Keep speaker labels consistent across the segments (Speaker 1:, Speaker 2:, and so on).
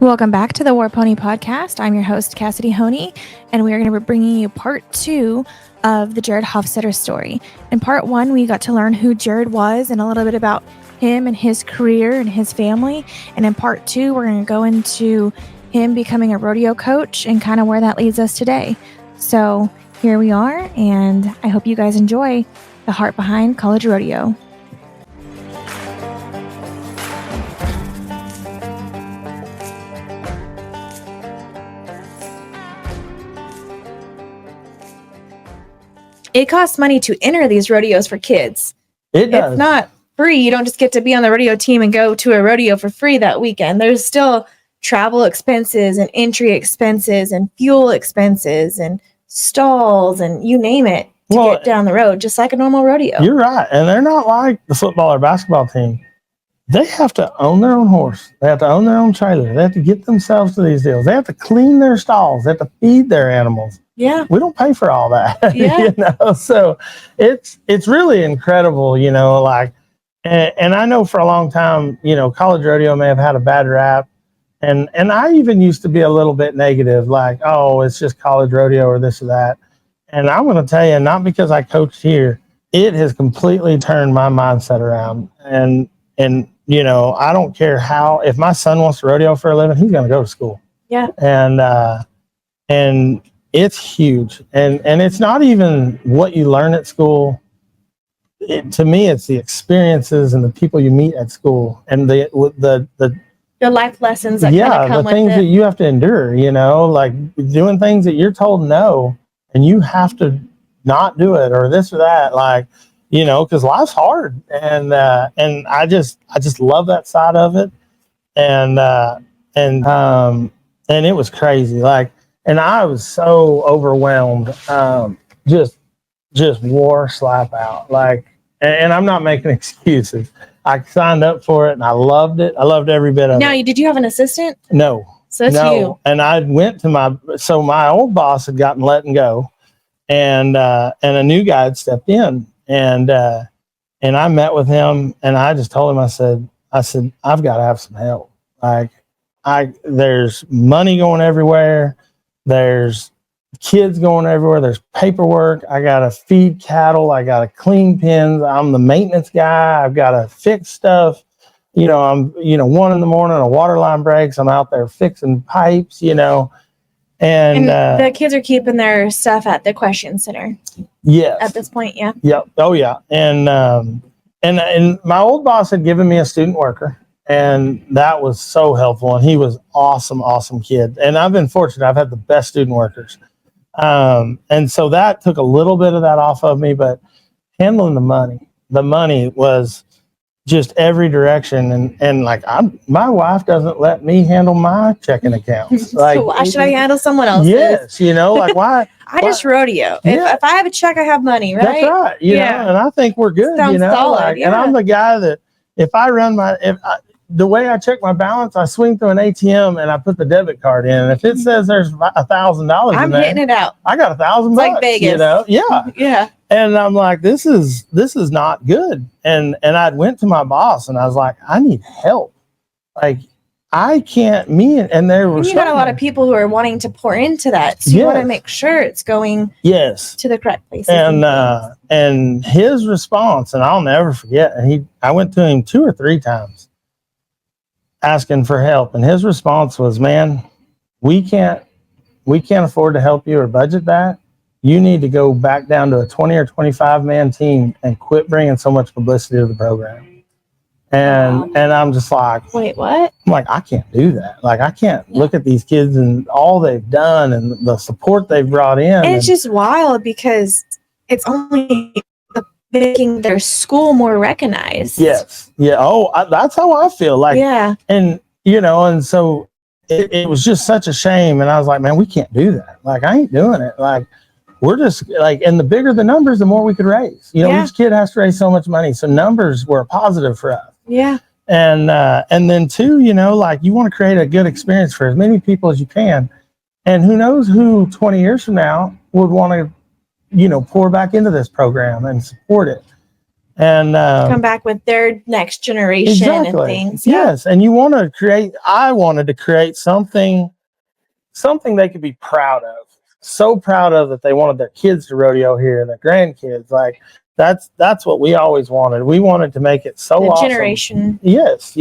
Speaker 1: Welcome back to the War Pony Podcast. I'm your host, Cassidy Honey, and we are going to be bringing you part 2 of the Jerrad Hofstetter story. In part 1, we got to learn who Jerrad was and a little bit about him and his career and his family. And in part 2, we're going to go into him becoming a rodeo coach and kind of where that leads us today. So here we are, and I hope you guys enjoy the heart behind college rodeo. It costs money to enter these rodeos for kids.
Speaker 2: It does.
Speaker 1: It's not free. You don't just get to be on the rodeo team and go to a rodeo for free that weekend. There's still travel expenses and entry expenses and fuel expenses and stalls and you name it to get down the road, just like a normal rodeo.
Speaker 2: You're right. And they're not like the football or basketball team. They have to own their own horse. They have to own their own trailer. They have to get themselves to these deals. They have to clean their stalls. They have to feed their animals.
Speaker 1: Yeah.
Speaker 2: We don't pay for all that.
Speaker 1: Yeah.
Speaker 2: So it's really incredible, and I know for a long time, college rodeo may have had a bad rap. And I even used to be a little bit negative, like, oh, it's just college rodeo or this or that. And I'm going to tell you, not because I coached here, it has completely turned my mindset around. And I don't care how, if my son wants to rodeo for a living, he's going to go to school.
Speaker 1: Yeah.
Speaker 2: And it's huge. And it's not even what you learn at school. To me, it's the experiences and the people you meet at school and the
Speaker 1: life lessons that kind of come
Speaker 2: the
Speaker 1: with
Speaker 2: things
Speaker 1: it.
Speaker 2: that you have to endure, like doing things that you're told no, and you have to not do it or this or that, because life's hard. And I just love that side of it. And it was crazy. And I was so overwhelmed, just wore slap out. And I'm not making excuses. I signed up for it and I loved it. I loved every bit of it.
Speaker 1: Now, did you have an assistant?
Speaker 2: No.
Speaker 1: So that's you.
Speaker 2: And I went to my old boss had gotten let go, and a new guy had stepped in, and I met with him, and I just told him, I said, I've got to have some help. There's money going everywhere. There's kids going everywhere. There's paperwork. I got to feed cattle. I got to clean pens. I'm the maintenance guy. I've got to fix stuff. I'm, 1 in the morning, a water line breaks. I'm out there fixing pipes, and
Speaker 1: the kids are keeping their stuff at the Equestrian Center.
Speaker 2: Yes.
Speaker 1: At this point. Yeah.
Speaker 2: Yep. Oh yeah. And my old boss had given me a student worker, and that was so helpful. And he was awesome kid. And I've been fortunate. I've had the best student workers. And so that took a little bit of that off of me, but handling the money was just every direction. And my wife doesn't let me handle my checking accounts.
Speaker 1: So why should I handle someone else's?
Speaker 2: Yes. Why?
Speaker 1: Just rodeo.
Speaker 2: Yeah.
Speaker 1: If I have a check, I have money, right?
Speaker 2: That's right. And I think we're good,
Speaker 1: Sounds solid,
Speaker 2: and I'm the guy that if I run the way I check my balance, I swing through an ATM and I put the debit card in. And if it says there's $1,000
Speaker 1: I'm hitting it out.
Speaker 2: I got $1,000.
Speaker 1: Like Vegas.
Speaker 2: Yeah.
Speaker 1: Yeah.
Speaker 2: And I'm like, this is not good. And I went to my boss and I was like, I need help. I can't, and there were
Speaker 1: you got a lot of people who are wanting to pour into that. So you want to make sure it's going to the correct place.
Speaker 2: And his response, and I'll never forget, I went to him 2 or 3 times asking for help. And his response was, man, we can't afford to help you or budget that. You need to go back down to a 20 or 25 man team and quit bringing so much publicity to the program. And I'm just like,
Speaker 1: wait, what?
Speaker 2: I'm like, I can't do that. I can't look at these kids and all they've done and the support they've brought in.
Speaker 1: And it's just wild because it's only making their school more recognized.
Speaker 2: Yes. Yeah. Oh, that's how I feel. And, and so it was just such a shame. And I was like, man, we can't do that. I ain't doing it. We're just and the bigger the numbers, the more we could raise. Each kid has to raise so much money. So numbers were a positive for us.
Speaker 1: Yeah.
Speaker 2: And then too, you want to create a good experience for as many people as you can. And who knows who 20 years from now would want to, pour back into this program and support it. and
Speaker 1: come back with their next generation and things.
Speaker 2: Yes, and I wanted to create something they could be proud of. So proud of that they wanted their kids to rodeo here and their grandkids. Like that's what we always wanted. We wanted to make it so awesome.
Speaker 1: Generation.
Speaker 2: Yes,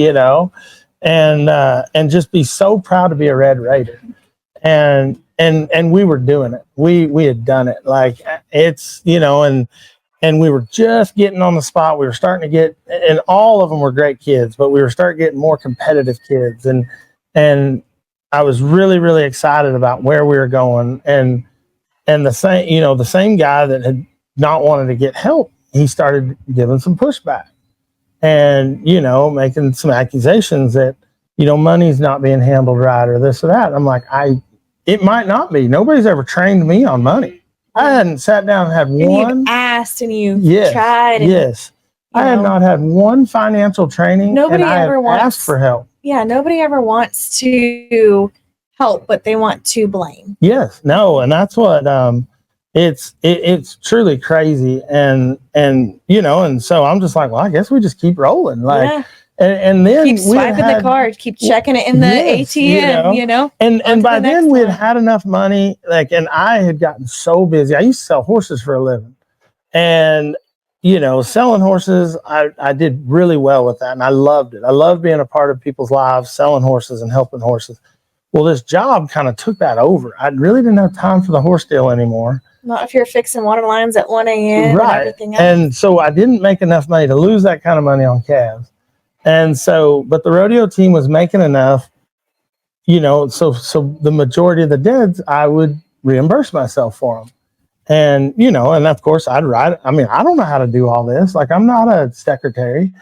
Speaker 2: and just be so proud to be a Red Raider. And we were doing it. We had done it. Like it's, and we were just getting on the spot. We were starting to get, and all of them were great kids, but we were starting getting more competitive kids. And I was really, really excited about where we were going. And the same guy that had not wanted to get help, he started giving some pushback and, making some accusations that, money's not being handled right or this or that. I'm like, it might not be. Nobody's ever trained me on money. I hadn't sat down and had one.
Speaker 1: You've asked and you've tried.
Speaker 2: I had not had one financial training.
Speaker 1: Nobody ever wants
Speaker 2: asked for help.
Speaker 1: Yeah, nobody ever wants to help, but they want to blame.
Speaker 2: Yes, no, and that's what it's truly crazy, and so I'm just like, well, I guess we just keep rolling, like, and then
Speaker 1: keep swiping the card, keep checking it in the ATM,
Speaker 2: and by then we had enough money, like, and I had gotten so busy. I used to sell horses for a living, and selling horses, I did really well with that. And I loved it. I loved being a part of people's lives, selling horses and helping horses. Well, this job kind of took that over. I really didn't have time for the horse deal anymore.
Speaker 1: Not if you're fixing water lines at 1 a.m.
Speaker 2: Right.
Speaker 1: And everything else.
Speaker 2: And so I didn't make enough money to lose that kind of money on calves. And so, but the rodeo team was making enough, so the majority of the deads, I would reimburse myself for them. And, and of course I'd write, I don't know how to do all this. Like, I'm not a secretary.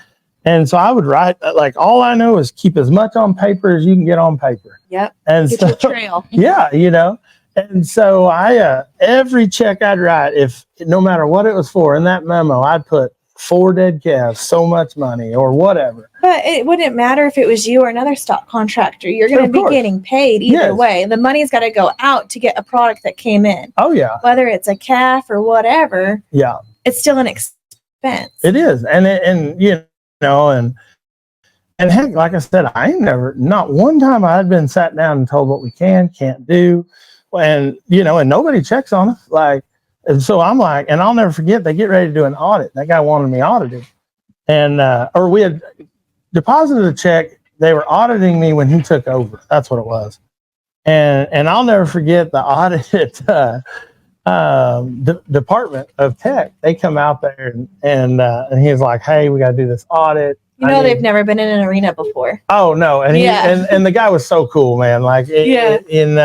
Speaker 2: And so I would write, like, all I know is keep as much on paper as you can get on paper.
Speaker 1: Yep.
Speaker 2: And
Speaker 1: get your trail.
Speaker 2: Yeah. And so I, every check I'd write, no matter what it was for, in that memo, I'd put 4 dead calves, so much money or whatever.
Speaker 1: But it wouldn't matter if it was you or another stock contractor. You're going to be getting paid either way. The money's got to go out to get a product that came in.
Speaker 2: Oh, yeah.
Speaker 1: Whether it's a calf or whatever.
Speaker 2: Yeah.
Speaker 1: It's still an expense.
Speaker 2: It is. And heck, like I said, not one time I had been sat down and told what we can't do. And, and nobody checks on us. Like, and so I'm like, and I'll never forget, they get ready to do an audit. That guy wanted me audited. And, or we had deposited a check. They were auditing me when he took over. That's what it was. And I'll never forget the audit Department of Tech. They come out there and he was like, hey, we got to do this audit.
Speaker 1: They've never been in an arena before.
Speaker 2: Oh, no. And and the guy was so cool, man. Like, and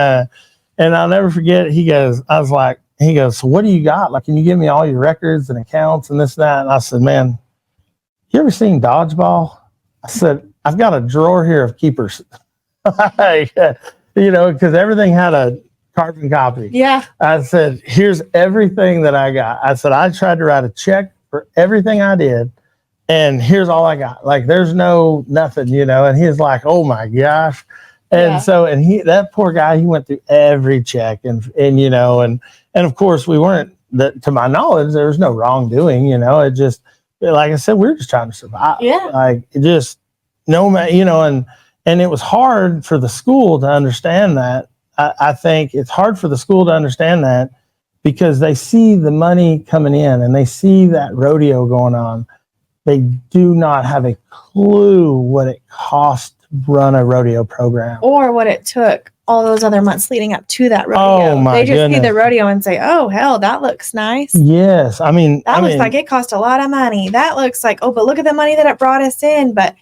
Speaker 2: I'll never forget, he goes, so what do you got? Like, can you give me all your records and accounts and this, and that? And I said, man, you ever seen Dodgeball? I said, I've got a drawer here of keepers. Because everything had a carbon copy. Yeah. I said, here's everything that I got. I said, I tried to write a check for everything I did, and here's all I got. Like, there's nothing, and he's like, oh my gosh. And so, and that poor guy, he went through every check and of course we weren't, to my knowledge, there was no wrongdoing, it just, like I said, we were just trying to survive. Yeah. Like, it just, and it was hard for the school to understand that. I think it's hard for the school to understand that because they see the money coming in and they see that rodeo going on. They do not have a clue what it costs to run a rodeo program. Or
Speaker 1: what it took all those other months leading up to that rodeo.
Speaker 2: Oh, my
Speaker 1: They just
Speaker 2: goodness.
Speaker 1: see the rodeo and say, oh, hell, that looks nice.
Speaker 2: Yes.
Speaker 1: That looks like it cost a lot of money. That looks like, oh, but look at the money that it brought us in. But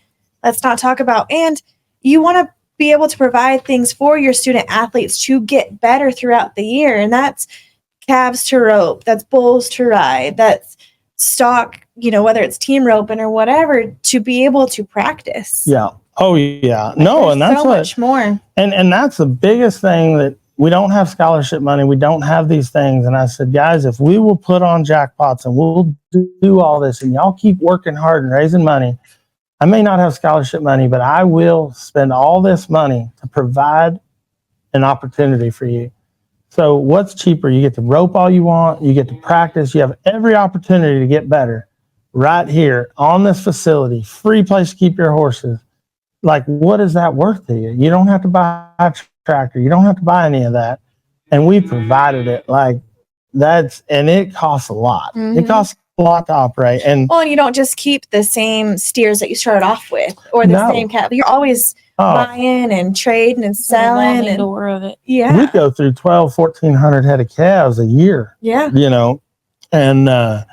Speaker 1: let's not talk about, and you want to be able to provide things for your student athletes to get better throughout the year. And that's calves to rope, that's bulls to ride, that's stock, whether it's team roping or whatever, to be able to practice.
Speaker 2: Yeah. Oh yeah. No, and that's
Speaker 1: so much more.
Speaker 2: And that's the biggest thing, that we don't have scholarship money. We don't have these things. And I said, guys, if we will put on jackpots and we'll do all this and y'all keep working hard and raising money, I may not have scholarship money, but I will spend all this money to provide an opportunity for you. So what's cheaper? You get to rope all you want. You get to practice. You have every opportunity to get better. right here on this facility, free place to keep your horses. Like, what is that worth to you? You don't have to buy a tractor. You don't have to buy any of that. And we provided it. Like, and it costs a lot.
Speaker 1: Mm-hmm.
Speaker 2: It costs a lot to operate. And
Speaker 1: you don't just keep the same steers that you started off with or the same cattle. You're always buying and trading and selling. And
Speaker 3: door of it.
Speaker 1: Yeah.
Speaker 2: We go through 1,400 head of calves a year.
Speaker 1: Yeah.
Speaker 2: You know, and I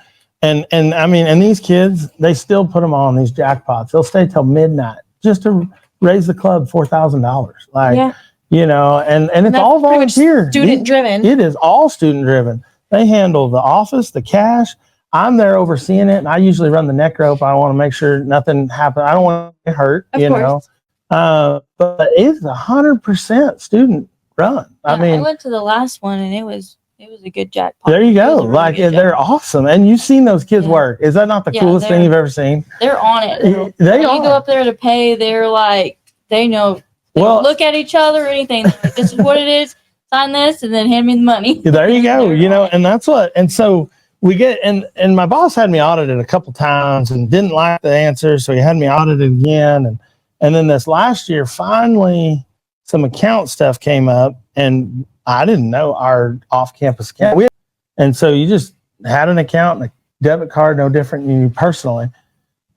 Speaker 2: mean, and these kids, they still put them on these jackpots. They'll stay till midnight just to raise the club $4,000. Like, you know, and it's all volunteer.
Speaker 1: Student driven.
Speaker 2: It is all student driven. They handle the office, the cash. I'm there overseeing it, and I usually run the neck rope. I want to make sure nothing happens. I don't want to get hurt,
Speaker 1: of
Speaker 2: you
Speaker 1: course.
Speaker 2: know. But it's 100% student run.
Speaker 3: Yeah,
Speaker 2: I mean,
Speaker 3: I went to the last one, and it was a good jackpot.
Speaker 2: there you go.
Speaker 3: Really
Speaker 2: Like, they're awesome, and you've seen those kids work. Is that not the coolest thing you've ever seen?
Speaker 3: They're on it.
Speaker 2: They
Speaker 3: when you go up there to pay, they're like, they know. They don't look at each other or anything. They're like, this is what it is. Sign this, and then hand me the money.
Speaker 2: There you go. You know, and that's what. And so we get, and my boss had me audited a couple times and didn't like the answers, so he had me audited again. And then this last year, finally, some account stuff came up, and I didn't know our off-campus account. And so you just had an account and a debit card, no different than you personally.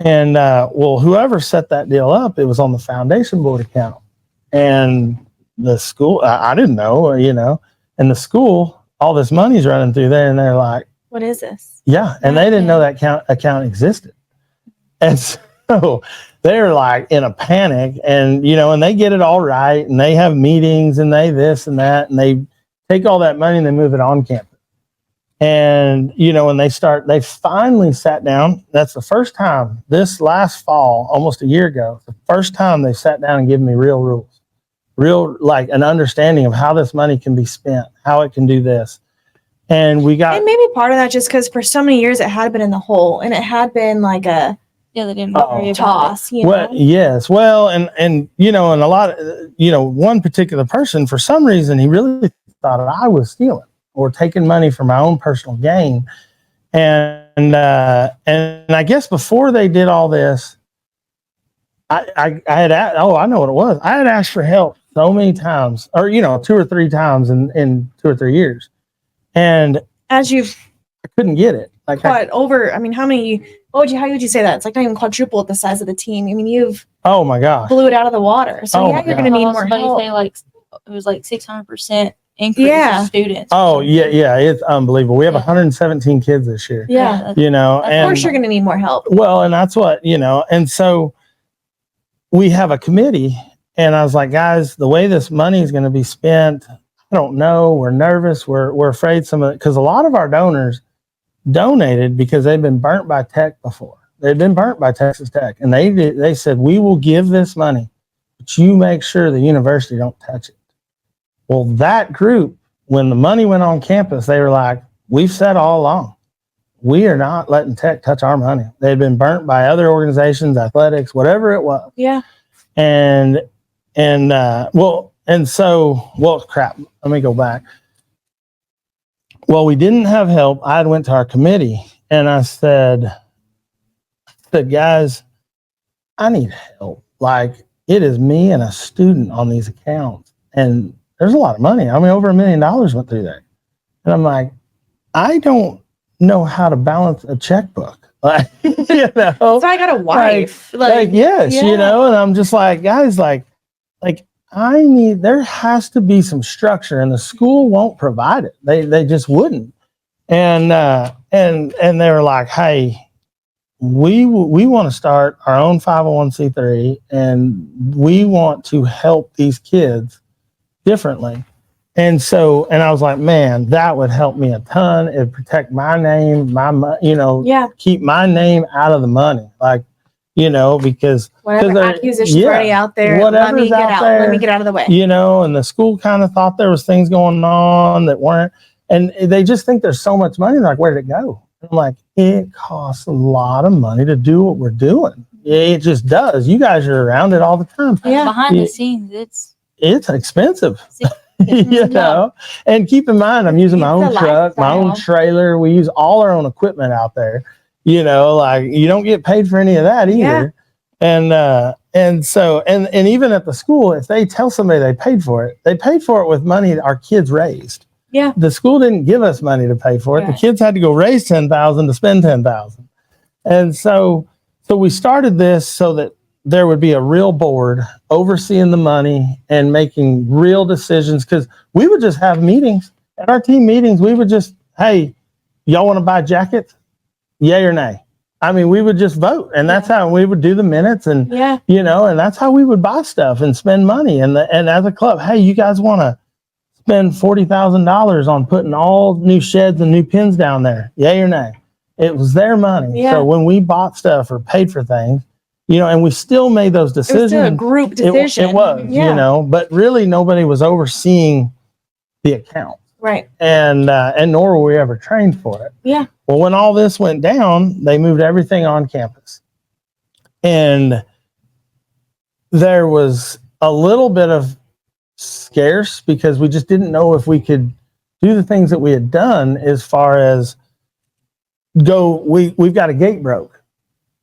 Speaker 2: And well, whoever set that deal up, it was on the foundation board account. And the school, I didn't know, you know, and the school, all this money's running through there, and they're like,
Speaker 1: what is this?
Speaker 2: Yeah. And they didn't know that account existed. And so they're like in a panic, and, you know, and they get it all right, and they have meetings, and they this and that, and they take all that money and they move it on campus. And, you know, when they finally sat down. That's the first time this last fall, almost a year ago, the first time they sat down and given me real rules. Real, like, an understanding of how this money can be spent, how it can do this. And we got.
Speaker 1: And maybe part of that just because for so many years it had been in the hole, and it had been like a
Speaker 3: they didn't worry about
Speaker 1: toss. You
Speaker 2: well,
Speaker 1: know?
Speaker 2: yes. Well, and you know, and a lot of, you know, one particular person, for some reason, he really thought that I was stealing or taking money for my own personal gain. And I guess before they did all this, I had asked, I know what it was. I had asked for help so many times, or, you know, 2 or 3 times in 2 or 3 years. And
Speaker 1: as you've
Speaker 2: I couldn't get it. Like,
Speaker 1: how many, how would you say that? It's like not even quadrupled the size of the team. I mean, you've
Speaker 2: oh my gosh,
Speaker 1: blew it out of the water. So you're going to need more help.
Speaker 3: Say like it was like 600% increase in students.
Speaker 2: Oh yeah, it's unbelievable. We have 117 kids this year.
Speaker 1: Yeah,
Speaker 2: you know,
Speaker 1: of course you're going to need more help.
Speaker 2: Well, and that's what, you know, and so we have a committee, and I was like, guys, the way this money is going to be spent, I don't know. We're nervous. We're afraid because a lot of our donors donated because they've been burnt by Tech before. They've been burnt by Texas Tech, and they said, we will give this money, but you make sure the university don't touch it. Well, that group, when the money went on campus, they were like, we've said all along, we are not letting Tech touch our money. They've been burnt by other organizations, athletics, whatever it was.
Speaker 1: Yeah.
Speaker 2: Crap. Let me go back. Well, we didn't have help. I went to our committee, and I said, guys, I need help. Like, it is me and a student on these accounts, and there's a lot of money. I mean, over $1 million went through there. And I'm like, I don't know how to balance a checkbook. Like, you know,
Speaker 1: so I got a wife.
Speaker 2: Yes, you know, and I'm just like, guys, like there has to be some structure, and the school won't provide it. They just wouldn't. And they were like, hey, we want to start our own 501c3, and we want to help these kids differently. And I was like, man, that would help me a ton. It'd protect my name, keep my name out of the money. Like, you know, because
Speaker 1: whatever accusations already out there, let me get out of the way.
Speaker 2: You know, and the school kind of thought there was things going on that weren't, and they just think there's so much money. They're like, where did it go? And I'm like, it costs a lot of money to do what we're doing. It just does. You guys are around it all the time.
Speaker 3: Yeah. Behind the scenes,
Speaker 2: it's expensive. You know, and keep in mind, I'm using my own truck, my own trailer. We use all our own equipment out there. you know, like you don't get paid for any of that either. And so even at the school, if they tell somebody they paid for it with money our kids raised.
Speaker 1: Yeah.
Speaker 2: The school didn't give us money to pay for it. The kids had to go raise $10,000 to spend $10,000. And so we started this so that there would be a real board overseeing the money and making real decisions, because we would just have meetings. At our team meetings, we would just, hey, y'all want to buy jackets? Yay or nay? I mean, we would just vote, and that's how we would do the minutes, and you know, and that's how we would buy stuff and spend money. And as a club, hey, you guys want to spend $40,000 on putting all new sheds and new pins down there? Yay or nay? It was their money. So when we bought stuff or paid for things, you know, and we still made those decisions.
Speaker 1: It was still a group decision.
Speaker 2: It was, you know, but really nobody was overseeing the account.
Speaker 1: Right.
Speaker 2: And nor were we ever trained for it.
Speaker 1: Yeah.
Speaker 2: Well, when all this went down, they moved everything on campus. And there was a little bit of scarce because we just didn't know if we could do the things that we had done, as far as we've got a gate broke.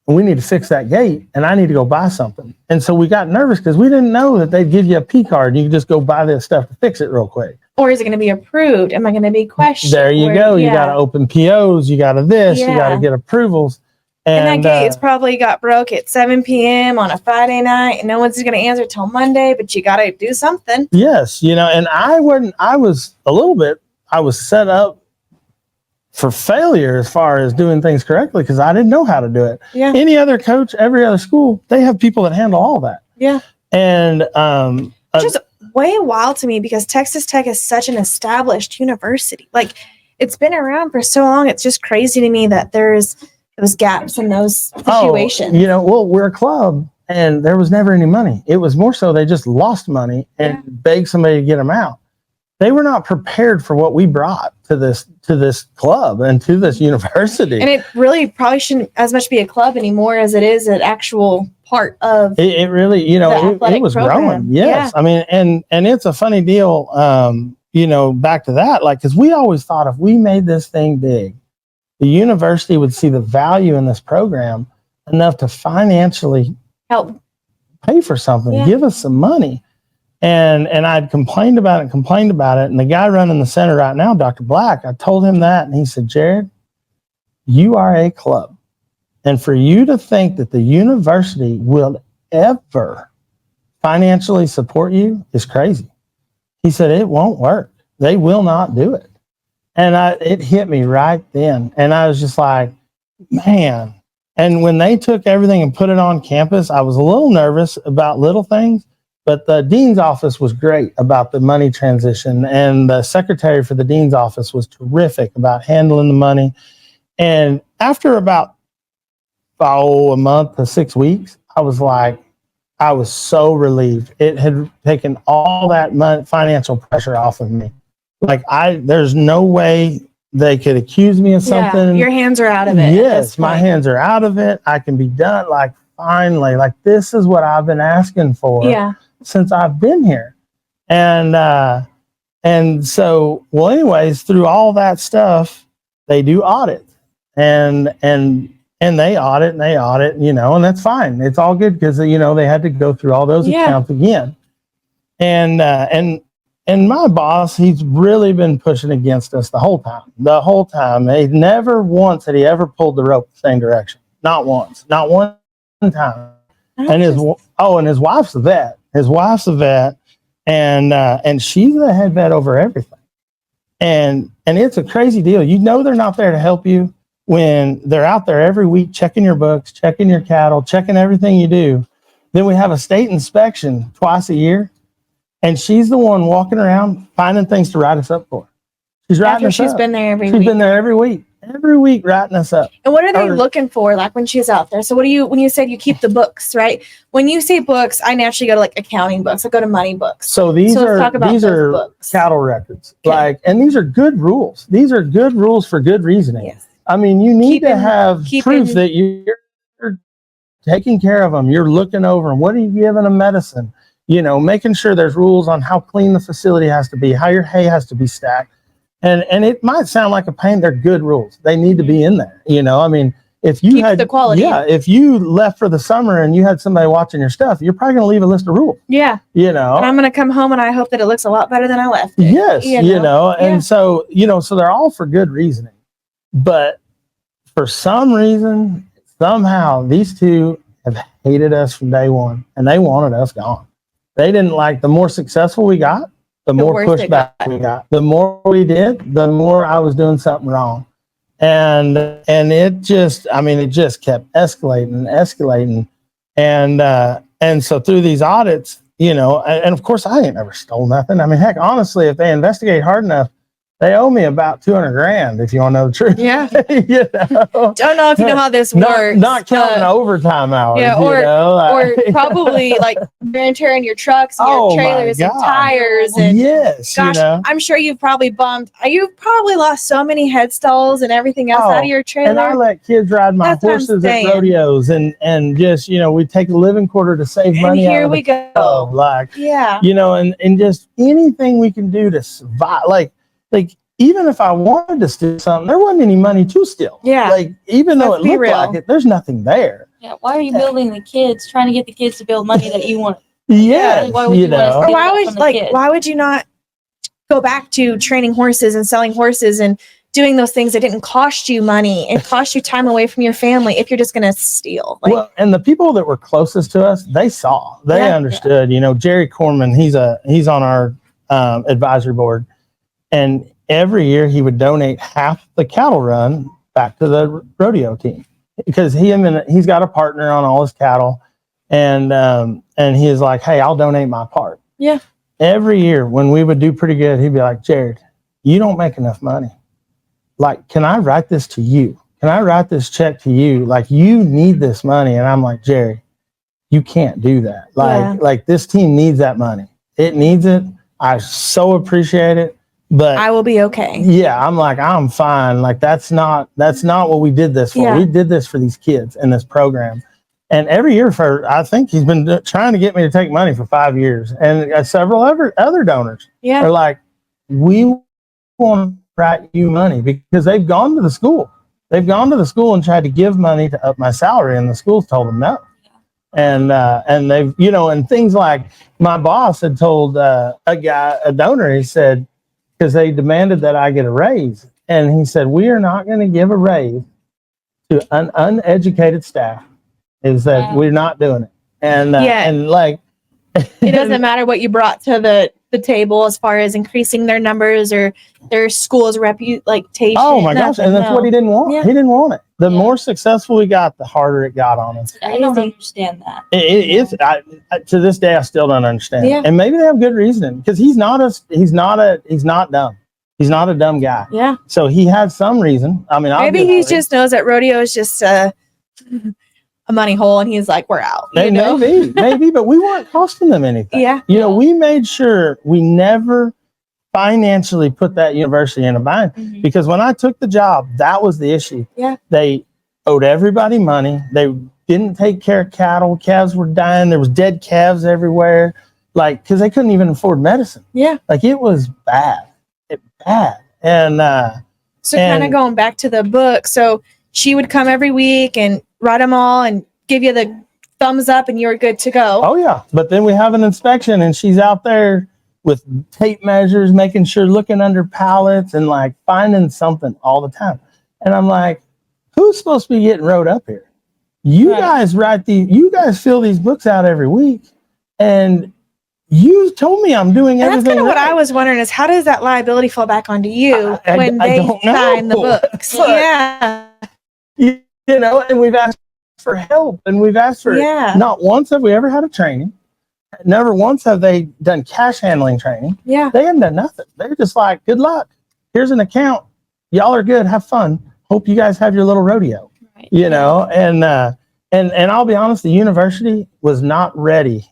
Speaker 2: And we need to fix that gate, and I need to go buy something. And so we got nervous because we didn't know that they'd give you a P card and you could just go buy this stuff to fix it real quick.
Speaker 1: Or is it going to be approved? Am I going to be questioned?
Speaker 2: There you go. You got to open POs. You got to you got to get approvals.
Speaker 1: And that gate's probably got broke at 7 p.m. on a Friday night, and no one's going to answer till Monday, but you got to do something.
Speaker 2: Yes. You know, and I was set up for failure as far as doing things correctly, because I didn't know how to do it.
Speaker 1: Yeah.
Speaker 2: Any other coach, every other school, they have people that handle all that.
Speaker 1: Yeah.
Speaker 2: And
Speaker 1: just way wild to me, because Texas Tech is such an established university. Like, it's been around for so long. It's just crazy to me that there's those gaps in those situations.
Speaker 2: You know, well, we're a club, and there was never any money. It was more so they just lost money and begged somebody to get them out. They were not prepared for what we brought to this club and to this university.
Speaker 1: And it really probably shouldn't as much be a club anymore as it is an actual part of
Speaker 2: it really, you know, it was
Speaker 1: program.
Speaker 2: growing. Yes. I mean, and it's a funny deal, you know, back to that, like, because we always thought if we made this thing big, the university would see the value in this program enough to financially
Speaker 1: help
Speaker 2: pay for something, give us some money. And I'd complained about it. And the guy running the center right now, Dr. Black, I told him that, and he said, Jerrad, you are a club. And for you to think that the university will ever financially support you is crazy. He said, it won't work. They will not do it. And it hit me right then. And I was just like, man. And when they took everything and put it on campus, I was a little nervous about little things. But the dean's office was great about the money transition, and the secretary for the dean's office was terrific about handling the money. And after about a month to 6 weeks, I was so relieved. It had taken all that financial pressure off of me. Like, there's no way they could accuse me of something.
Speaker 1: Your hands are out of it.
Speaker 2: Yes, my hands are out of it. I can be done. Like, finally, like, this is what I've been asking for. Yeah. Since I've been here. And so, well, anyways, through all that stuff, they do audit and they audit, you know, and that's fine. It's all good because, you know, they had to go through all those accounts again. And my boss, he's really been pushing against us the whole time. He never once had he ever pulled the rope the same direction. Not once, not one time. And his wife's a vet. And she's the head vet over everything. And it's a crazy deal. You know, they're not there to help you when they're out there every week checking your books, checking your cattle, checking everything you do. Then we have a state inspection twice a year, and she's the one walking around finding things to write us up for. She's writing us up.
Speaker 1: She's been there every week.
Speaker 2: She's been there every week writing us up.
Speaker 1: And what are they looking for, like, when she's out there? So when you said you keep the books, right? When you say books, I naturally go to, like, accounting books. I go to money books.
Speaker 2: So these are cattle records. Okay. Like, and these are good rules. These are good rules for good reasoning. Yes. I mean, you need to have proof that you're taking care of them. You're looking over them. What are you giving them medicine? You know, making sure there's rules on how clean the facility has to be, how your hay has to be stacked. And it might sound like a pain. They're good rules. They need to be in there. You know, I mean, if you had
Speaker 1: the quality.
Speaker 2: Yeah, if you left for the summer and you had somebody watching your stuff, you're probably going to leave a list of rules.
Speaker 1: Yeah.
Speaker 2: You know,
Speaker 1: and I'm going to come home and I hope that it looks a lot better than I left it.
Speaker 2: Yes, you know, and
Speaker 1: Yeah.
Speaker 2: so, you know, so they're all for good reasoning. But for some reason, somehow these two have hated us from day one, and they wanted us gone. They didn't like, the more successful we got, the more
Speaker 1: worse it
Speaker 2: pushback we got. The more we did, the more I was doing something wrong. And it just, I mean, it just kept escalating. And so through these audits, you know, and of course I ain't never stole nothing. I mean, heck, honestly, if they investigate hard enough, they owe me about $200,000, if you want to know the truth.
Speaker 1: Yeah.
Speaker 2: You know?
Speaker 1: Don't know if you know how this works.
Speaker 2: Not counting overtime hours.
Speaker 1: Yeah,
Speaker 2: or,
Speaker 1: you know? Or probably like wear and tear in your trucks and your trailers and tires. And
Speaker 2: yes,
Speaker 1: gosh,
Speaker 2: you know?
Speaker 1: I'm sure you've probably lost so many head stalls and everything else out of your trailer.
Speaker 2: And I let kids ride my horses at rodeos and just, you know, we take a living quarter to save money.
Speaker 1: And here we go.
Speaker 2: Like,
Speaker 1: yeah.
Speaker 2: You know, and just anything we can do to survive. Like even if I wanted to steal something, there wasn't any money to steal.
Speaker 1: Yeah.
Speaker 2: Like even though it looked like it, there's nothing there.
Speaker 3: Yeah. Why are you building the kids, trying to get the kids to build money that you want?
Speaker 2: Yeah.
Speaker 3: Why would you
Speaker 2: know?
Speaker 1: Or why would you not go back to training horses and selling horses and doing those things that didn't cost you money and cost you time away from your family if you're just going to steal? Like,
Speaker 2: well, and the people that were closest to us, they understood. You know, Jerry Corman, he's on our advisory board. And every year he would donate half the cattle run back to the rodeo team because he's got a partner on all his cattle, and he's like, hey, I'll donate my part.
Speaker 1: Yeah.
Speaker 2: Every year when we would do pretty good, he'd be like, Jerrad, you don't make enough money. Like, can I write this to you? Can I write this check to you? Like, you need this money. And I'm like, Jerry, you can't do that. Like this team needs that money. It needs it. I so appreciate it. But
Speaker 1: I will be okay.
Speaker 2: Yeah, I'm like, I'm fine. Like that's not what we did this for.
Speaker 1: Yeah.
Speaker 2: We did this for these kids in this program. And every year I think he's been trying to get me to take money for 5 years. And several other donors are like, we want to write you money because they've gone to the school. They've gone to the school and tried to give money to up my salary, and the school's told them no. And they've, you know, and things like my boss had told a donor, he said, because they demanded that I get a raise. And he said, we are not going to give a raise to an uneducated staff. Is that we're not doing it. And like,
Speaker 1: it doesn't matter what you brought to the table as far as increasing their numbers or their school's reputation.
Speaker 2: Oh my gosh. And that's what he didn't want. Yeah. He didn't want it. The more successcul we got, the harder it got on us.
Speaker 3: I don't understand that.
Speaker 2: To this day, I still don't understand.
Speaker 1: Yeah.
Speaker 2: And maybe they have good reasoning because he's not dumb. He's not a dumb guy.
Speaker 1: Yeah.
Speaker 2: So he has some reason. I mean,
Speaker 1: maybe he just knows that rodeo is just a money hole, and he's like, we're out.
Speaker 2: Maybe, but we weren't costing them anything.
Speaker 1: Yeah.
Speaker 2: You know, we made sure we never financially put that university in a bind because when I took the job, that was the issue.
Speaker 1: Yeah.
Speaker 2: They owed everybody money. They didn't take care of cattle. Calves were dying. There was dead calves everywhere. Like, because they couldn't even afford medicine.
Speaker 1: Yeah.
Speaker 2: Like it was bad. And
Speaker 1: so kind of going back to the book. So she would come every week and write them all and give you the thumbs up and you're good to go.
Speaker 2: Oh yeah. But then we have an inspection and she's out there with tape measures, making sure, looking under pallets and like finding something all the time. And I'm like, who's supposed to be getting wrote up here? You guys you guys fill these books out every week. And you told me I'm doing everything.
Speaker 1: That's kind of what I was wondering is how does that liability fall back onto you when they sign the books? Yeah.
Speaker 2: You know, and we've asked for help and we've asked for not once have we ever had a training. Never once have they done cash handling training.
Speaker 1: Yeah.
Speaker 2: They haven't done nothing. They're just like, good luck. Here's an account. Y'all are good. Have fun. Hope you guys have your little rodeo. Right. You know, and I'll be honest, the university was not ready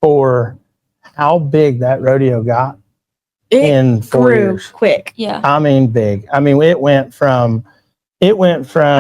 Speaker 2: for how big that rodeo got in 4 years.
Speaker 1: Quick.
Speaker 3: Yeah.
Speaker 2: I mean, big. I mean, it went from I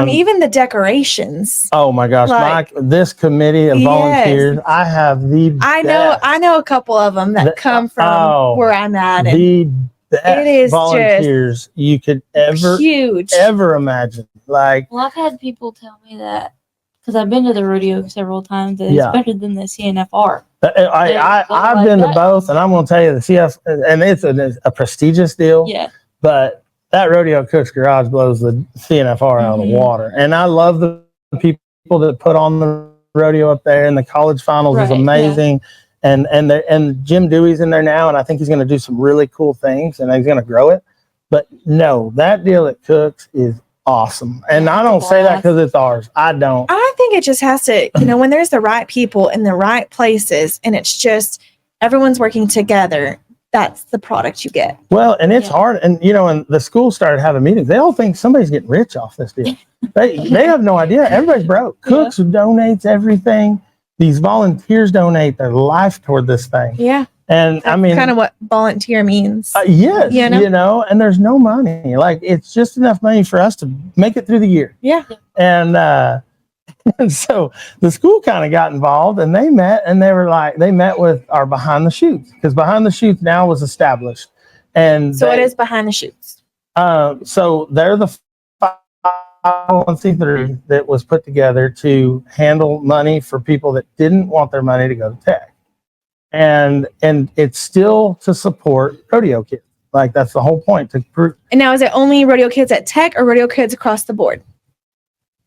Speaker 2: mean,
Speaker 1: even the decorations.
Speaker 2: Oh my gosh, this committee of volunteers, I have
Speaker 1: I know a couple of them that come from where I'm at.
Speaker 2: The best volunteers you could ever imagine. Like,
Speaker 3: well, I've had people tell me that because I've been to the rodeo several times, that it's better than the CNFR.
Speaker 2: I've been to both, and I'm going to tell you the CF, and it's a prestigious deal.
Speaker 3: Yeah.
Speaker 2: But that Rodeo Cooks Garage blows the CNFR out of the water. And I love the people that put on the rodeo up there, and the college finals is amazing. Yeah. And Jim Dewey's in there now, and I think he's going to do some really cool things, and he's going to grow it. But no, that deal at Cooks is awesome. And I don't say that because it's ours. I don't.
Speaker 1: I think it just has to, when there's the right people in the right places, and it's just everyone's working together, that's the product you get.
Speaker 2: Well, and it's hard. And, and the school started having meetings. They all think somebody's getting rich off this deal. They have no idea. Everybody's broke. Cooks donates everything. These volunteers donate their life toward this thing.
Speaker 1: Yeah.
Speaker 2: And
Speaker 1: that's kind of what volunteer means.
Speaker 2: Yes, and there's no money. Like, it's just enough money for us to make it through the year.
Speaker 1: Yeah.
Speaker 2: And so the school kind of got involved, and they met, and they met with our Behind the Chutes, because Behind the Chutes now was established. And
Speaker 1: so it is Behind the Chutes.
Speaker 2: So they're the 501c3 that was put together to handle money for people that didn't want their money to go to tech. And it's still to support rodeo kids. Like, that's the whole point. And
Speaker 1: now, is it only rodeo kids at Tech or rodeo kids across the board?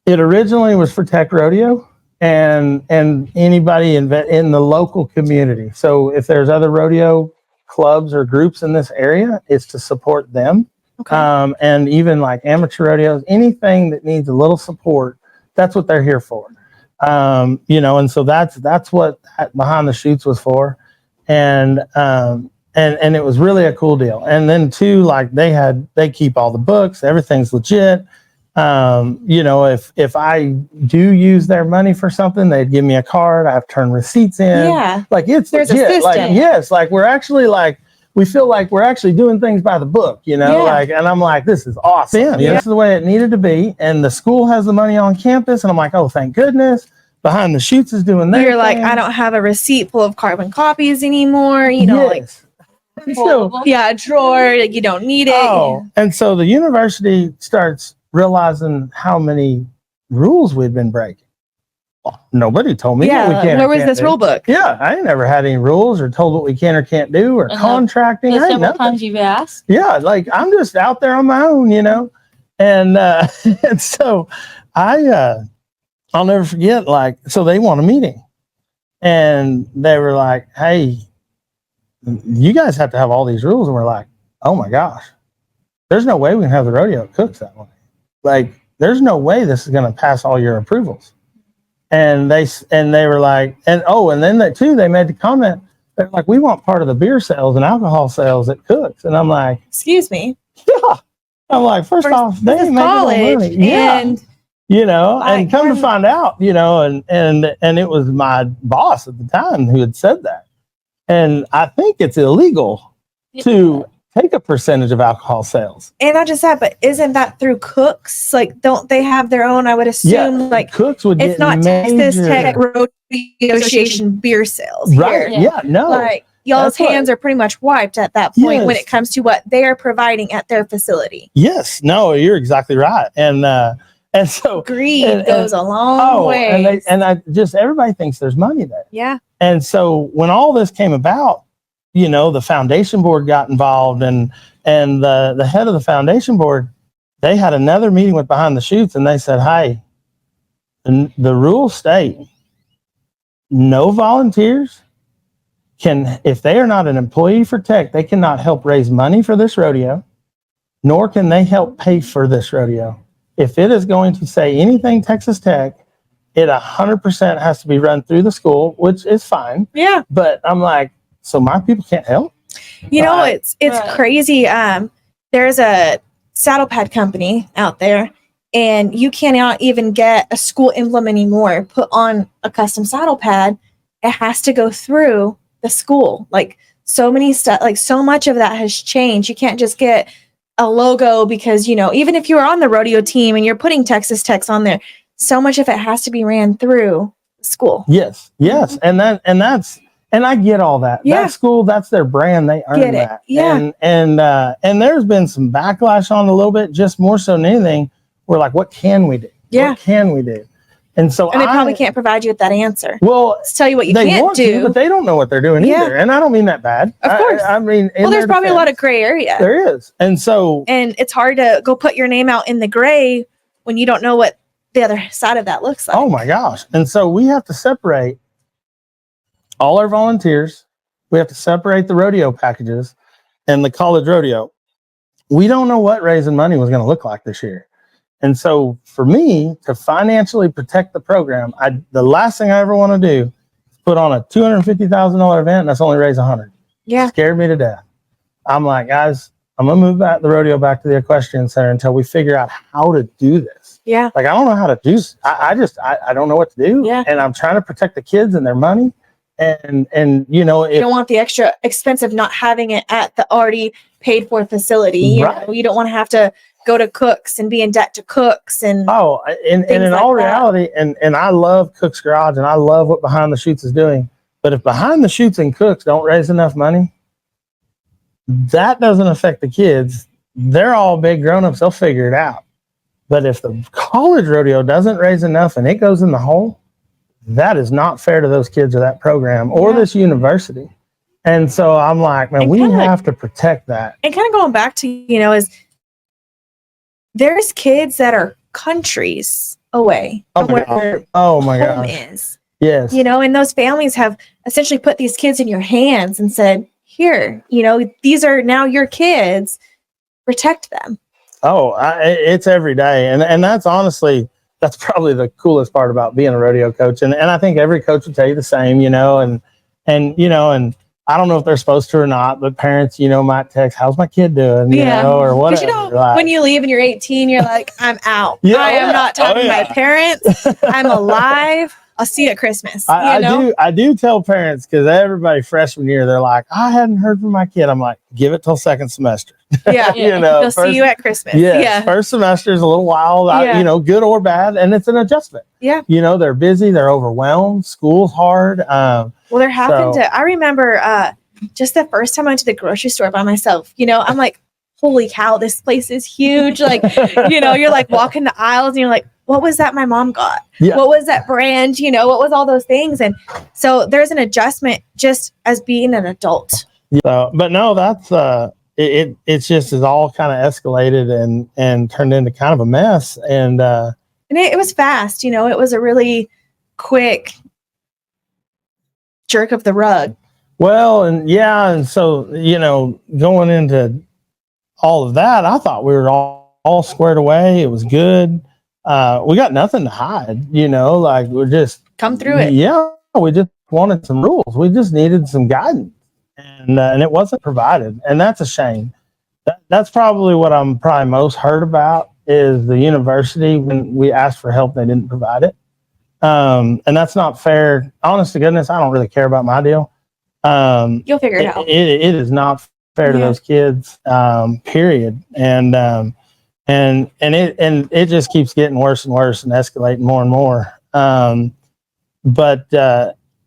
Speaker 2: It originally was for Tech Rodeo and anybody in the local community. So if there's other rodeo clubs or groups in this area, it's to support them. Okay. And even like amateur rodeos, anything that needs a little support, that's what they're here for. And so that's what Behind the Chutes was for. And it was really a cool deal. And then too, like, they keep all the books, everything's legit. If I do use their money for something, they'd give me a card. I have to turn receipts in. Yeah. Like, it's
Speaker 1: there's
Speaker 2: legit.
Speaker 1: A system.
Speaker 2: Like, yes, like we're actually we feel like we're actually doing things by the book, and I'm like, this is awesome. Yeah. This is the way it needed to be. And the school has the money on campus. And I'm like, oh, thank goodness. Behind the Chutes is doing that.
Speaker 1: You're like, I don't have a receipt full of carbon copies anymore.
Speaker 2: Yes.
Speaker 1: A drawer, like, you don't need it.
Speaker 2: Oh, and so the university starts realizing how many rules we'd been breaking. Well, nobody told me what we can.
Speaker 1: Where was this rule book?
Speaker 2: Yeah, I ain't never had any rules or told what we can or can't do or contracting.
Speaker 3: The several times you've asked.
Speaker 2: Yeah, like, I'm just out there on my own, and and so I'll never forget. Like, so they want a meeting, and they were like, "Hey, you guys have to have all these rules," and we're like, "Oh my gosh, there's no way we can have the rodeo at Cooks that way. Like, there's no way this is going to pass all your approvals." And they were like, and then they made the comment. They're like, "We want part of the beer sales and alcohol sales at Cooks." And I'm like,
Speaker 1: "Excuse me."
Speaker 2: Yeah. I'm like, first off, they ain't making no money. Yeah. And come to find out, and it was my boss at the time who had said that. And I think it's illegal to take a percentage of alcohol sales.
Speaker 1: And not just that, but isn't that through Cooks? Like, don't they have their own? I would assume, like,
Speaker 2: Cooks would get
Speaker 1: it's not Texas Tech Rodeo Association beer sales,
Speaker 2: right? Here. Yeah, no.
Speaker 1: Like, y'all's hands are pretty much wiped at that point when it comes to what they are providing at their facility.
Speaker 2: Yes, no, you're exactly right, and so
Speaker 1: greed goes a long way.
Speaker 2: And everybody thinks there's money there.
Speaker 1: Yeah.
Speaker 2: And so when all this came about, the foundation board got involved, and the head of the foundation board, they had another meeting with Behind the Chutes, and they said, "Hey, the rules state no volunteers can, if they are not an employee for Tech, they cannot help raise money for this rodeo, nor can they help pay for this rodeo. If it is going to say anything Texas Tech, it 100% has to be run through the school," which is fine.
Speaker 1: Yeah.
Speaker 2: But I'm like, so my people can't help?
Speaker 1: It's crazy. There's a saddle pad company out there, and you cannot even get a school emblem anymore put on a custom saddle pad. It has to go through the school. Like, so many stuff, like, so much of that has changed. You can't just get a logo because, even if you're on the rodeo team and you're putting Texas Tech's on there, so much of it has to be ran through school.
Speaker 2: Yes. Mm-hmm. And I get all that.
Speaker 1: Yeah.
Speaker 2: That school, that's their brand. They earn that.
Speaker 1: Yeah.
Speaker 2: And there's been some backlash on it a little bit, just more so than anything. we're like, what can we do?
Speaker 1: Yeah.
Speaker 2: What can we do? And so
Speaker 1: they probably can't provide you with that answer.
Speaker 2: Well,
Speaker 1: let's tell you what you
Speaker 2: they
Speaker 1: can't
Speaker 2: want
Speaker 1: do.
Speaker 2: to, but they don't know what they're doing either. And I don't mean that bad.
Speaker 1: Of course.
Speaker 2: I mean,
Speaker 1: well, there's probably a lot of gray area.
Speaker 2: There is. And
Speaker 1: it's hard to go put your name out in the gray when you don't know what the other side of that looks like.
Speaker 2: Oh my gosh. And so we have to separate all our volunteers. We have to separate the rodeo packages and the college rodeo. We don't know what raising money was going to look like this year. And so for me to financially protect the program, the last thing I ever want to do is put on a $250,000 event and that's only raise $100.
Speaker 1: Yeah.
Speaker 2: It scared me to death. I'm like, guys, I'm going to move the rodeo back to the equestrian center until we figure out how to do this.
Speaker 1: Yeah.
Speaker 2: Like, I don't know how to do, I don't know what to do.
Speaker 1: Yeah.
Speaker 2: And I'm trying to protect the kids and their money. And you know,
Speaker 1: you don't want the extra expense of not having it at the already paid for facility. You know, you don't want to have to go to Cooks and be in debt to Cooks and
Speaker 2: in
Speaker 1: like
Speaker 2: all reality, and I love Cook's Garage and I love what Behind the Chutes is doing. But if Behind the Chutes and Cooks don't raise enough money, that doesn't affect the kids. They're all big grown-ups, they'll figure it out. But if the college rodeo doesn't raise enough and it goes in the hole, that is not fair to those kids or that program or this university. And so I'm like, man, we have to protect that.
Speaker 1: And kind of going back to, you know, is there's kids that are countries away from where their home is.
Speaker 2: Yes.
Speaker 1: You know, and those families have essentially put these kids in your hands and said, here, you know, these are now your kids, protect them.
Speaker 2: Oh, it's every day. And that's honestly, that's probably the coolest part about being a rodeo coach. And I think every coach would tell you the same, you know, and you know, and I don't know if they're supposed to or not, but parents, you know, might text, how's my kid doing? You know, or whatever.
Speaker 1: You know, when you leave and you're 18, you're like, I'm out. I am not talking to my parents. I'm alive. I'll see you at Christmas.
Speaker 2: I do tell parents, because everybody freshman year, they're like, I hadn't heard from my kid. I'm like, give it till second semester.
Speaker 1: Yeah.
Speaker 2: You know,
Speaker 1: they'll see you at Christmas.
Speaker 2: Yeah. First semester is a little wild, you know, good or bad. And it's an adjustment.
Speaker 1: Yeah.
Speaker 2: You know, they're busy. They're overwhelmed. School's hard.
Speaker 1: Well, there happened I remember just the first time I went to the grocery store by myself, you know, I'm like, holy cow, this place is huge. Like, you know, you're like walking the aisles and you're like, what was that my mom got? Yeah. What was that brand? You know, what was all those things? And so there's an adjustment just as being an adult.
Speaker 2: Yeah, but no, that's it's just is all kind of escalated and turned into kind of a mess. And
Speaker 1: it was fast, you know, it was a really quick jerk of the rug.
Speaker 2: Well, and so, you know, going into all of that, I thought we were all squared away. It was good. We got nothing to hide, you know, like we're just
Speaker 1: come through it.
Speaker 2: Yeah. We just wanted some rules. We just needed some guidance and it wasn't provided. And that's a shame. That's probably what I'm most hurt about is the university. When we asked for help, they didn't provide it. And that's not fair. Honest to goodness, I don't really care about my deal.
Speaker 1: You'll figure it out.
Speaker 2: It is not fair to those kids, period. And it just keeps getting worse and worse and escalating more and more. But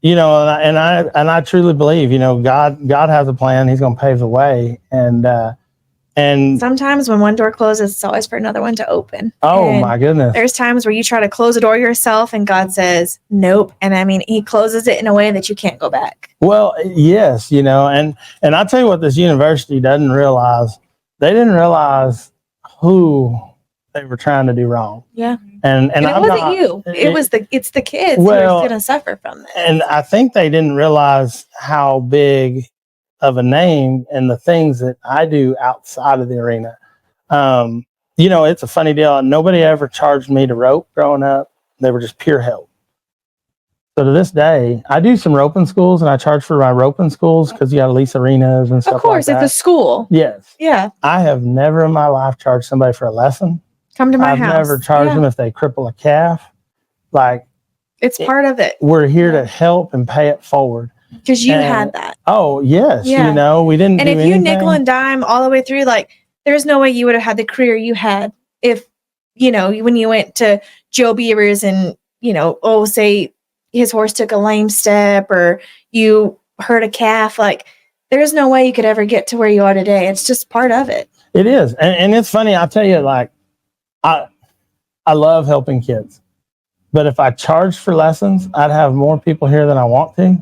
Speaker 2: you know, and I truly believe, you know, God has a plan. He's going to pave the way. And
Speaker 1: sometimes when one door closes, it's always for another one to open.
Speaker 2: Oh my goodness.
Speaker 1: There's times where you try to close a door yourself and God says, nope. And I mean, he closes it in a way that you can't go back.
Speaker 2: Well, yes, you know, and I'll tell you what this university doesn't realize. They didn't realize who they were trying to do wrong.
Speaker 1: Yeah.
Speaker 2: And
Speaker 1: it wasn't you. It's the kids who are going to suffer from this.
Speaker 2: And I think they didn't realize how big of a name and the things that I do outside of the arena. You know, it's a funny deal. Nobody ever charged me to rope growing up. They were just pure help. So to this day, I do some roping schools and I charge for my roping schools because you got to lease arenas and stuff like that. Of course,
Speaker 1: it's a school.
Speaker 2: Yes.
Speaker 1: Yeah.
Speaker 2: I have never in my life charged somebody for a lesson.
Speaker 1: Come to my house.
Speaker 2: I've never charged them if they cripple a calf. Like,
Speaker 1: it's part of it.
Speaker 2: We're here to help and pay it forward.
Speaker 1: Because you had that.
Speaker 2: Oh, yes. Yeah. You know, we didn't do anything. And if you nickel and dime
Speaker 1: all the way through, like, there's no way you would have had the career you had if, you know, when you went to Joe Beavers and, you know, say his horse took a lame step or you hurt a calf. Like, there's no way you could ever get to where you are today. It's just part of it.
Speaker 2: It is. And it's funny. I'll tell you, like, I love helping kids. But if I charged for lessons, I'd have more people here than I want to.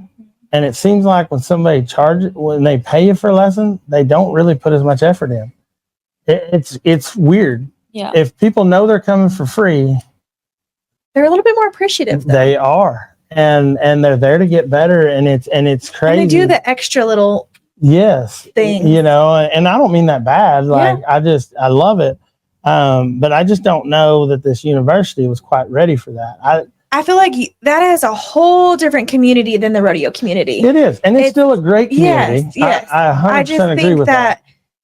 Speaker 2: And it seems like when they pay you for a lesson, they don't really put as much effort in. It's weird.
Speaker 3: Yeah.
Speaker 2: If people know they're coming for free,
Speaker 1: they're a little bit more appreciative, though.
Speaker 2: They are. And they're there to get better, and it's crazy.
Speaker 1: And they do the extra little thing.
Speaker 2: You know, and I don't mean that bad. Like I love it. But I just don't know that this university was quite ready for that.
Speaker 1: I feel like that is a whole different community than the rodeo community.
Speaker 2: It is, and it's still a great community.
Speaker 1: Yes.
Speaker 2: I 100%
Speaker 1: just
Speaker 2: agree
Speaker 1: think
Speaker 2: with that.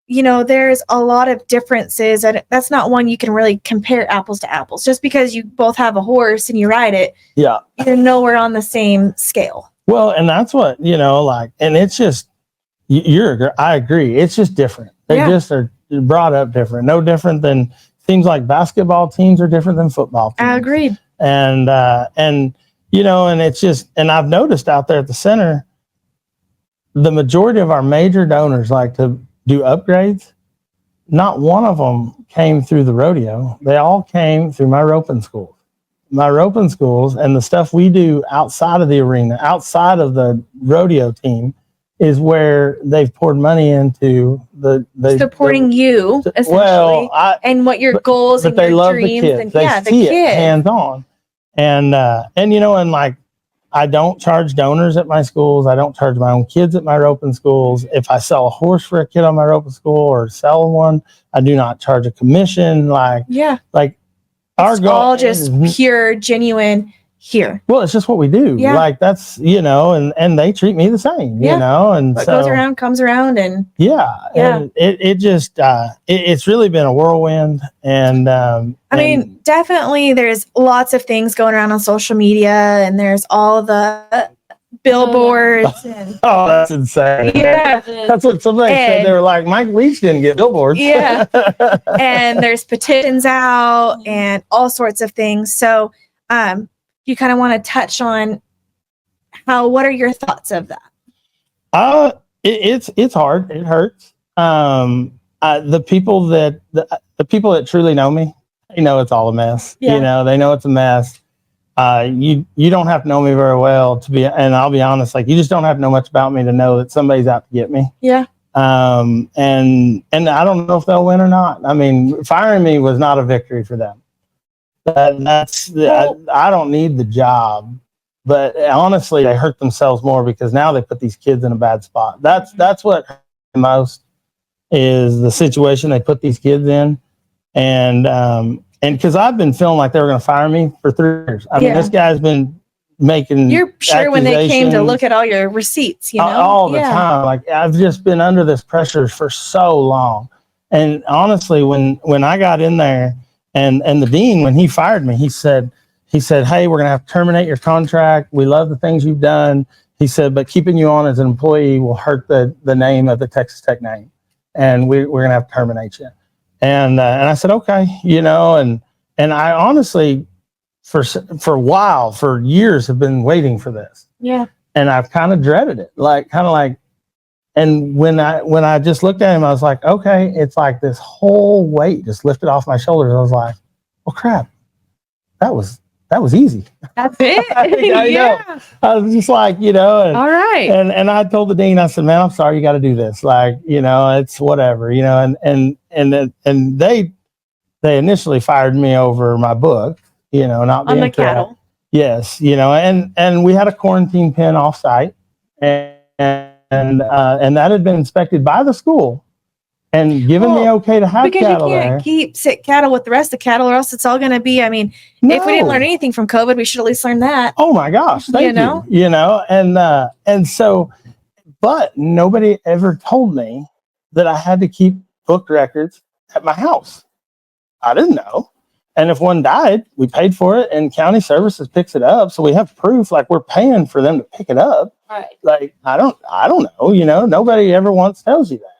Speaker 1: You know, there's a lot of differences, and that's not one you can really compare apples to apples. Just because you both have a horse and you ride it,
Speaker 2: you're
Speaker 1: nowhere on the same scale.
Speaker 2: Well, and that's what, you know, like, and it's just, I agree. It's just different. They just are brought up different. No different than, seems like basketball teams are different than football teams.
Speaker 1: I agreed.
Speaker 2: And, you know, and it's just, and I've noticed out there at the center, the majority of our major donors like to do upgrades. Not one of them came through the rodeo. They all came through my roping schools. My roping schools and the stuff we do outside of the arena, outside of the rodeo team, is where they've poured money into
Speaker 1: supporting you, essentially, and what your goals and your
Speaker 2: love
Speaker 1: dreams.
Speaker 2: The kids.
Speaker 1: And
Speaker 2: they see it hands on. And you know, and like, I don't charge donors at my schools. I don't charge my own kids at my roping schools. If I sell a horse for a kid on my roping school or sell one, I do not charge a commission. Like our goal
Speaker 1: all just pure, genuine here.
Speaker 2: Well, it's just what we do.
Speaker 1: Yeah.
Speaker 2: Like that's, you know, and they treat me the same, you know, and
Speaker 1: what goes around comes around. And
Speaker 2: and it just, it's really been a whirlwind. And,
Speaker 1: I mean, definitely there's lots of things going around on social media, and there's all the billboards. And,
Speaker 2: oh, that's insane.
Speaker 1: Yeah.
Speaker 2: That's what somebody said. They were like, Mike Leach didn't get billboards.
Speaker 1: Yeah. And there's petitions out and all sorts of things. So, you kind of want to touch on what are your thoughts of that?
Speaker 2: It's hard. It hurts. The people that truly know me, they know it's all a mess. You know, they know it's a mess. You don't have to know me very well and I'll be honest, like, you just don't have to know much about me to know that somebody's out to get me.
Speaker 1: Yeah.
Speaker 2: And I don't know if they'll win or not. I mean, firing me was not a victory for them. I don't need the job, but honestly, they hurt themselves more because now they put these kids in a bad spot. That's what hurt the most is the situation they put these kids in. And because I've been feeling like they were going to fire me for 3 years. I mean, this guy's been making
Speaker 1: You're sure when they came to look at all your receipts, you know?
Speaker 2: All the time. Like, I've just been under this pressure for so long. And honestly, when I got in there, and the dean, when he fired me, he said, hey, we're going to have to terminate your contract. We love the things you've done. He said, but keeping you on as an employee will hurt the name of the Texas Tech name. And we're going to have to terminate you. And I said, okay, you know, and I honestly, for a while, for years, have been waiting for this.
Speaker 1: Yeah. And
Speaker 2: I've kind of dreaded it, and when I just looked at him, I was like, okay, it's like this whole weight just lifted off my shoulders. I was like, well, crap, that was easy.
Speaker 1: That's it.
Speaker 2: I know. I was just like, you know,
Speaker 1: all right.
Speaker 2: And I told the dean, I said, man, I'm sorry, you got to do this. Like, you know, it's whatever, you know, and they initially fired me over my book, you know, not being
Speaker 1: on the cattle.
Speaker 2: Yes, you know, and we had a quarantine pen off site, and that had been inspected by the school and given the okay to have cattle there.
Speaker 1: Because you can't keep sick cattle with the rest of the cattle, or else it's all going to be, I mean, if we didn't learn anything from COVID, we should at least learn that.
Speaker 2: Oh my gosh. Thank you. You know, and so, but nobody ever told me that I had to keep book records at my house. I didn't know. And if one died, we paid for it, and county services picks it up. So we have proof, like we're paying for them to pick it up.
Speaker 3: Right.
Speaker 2: Like, I don't know, you know, nobody ever once tells you that.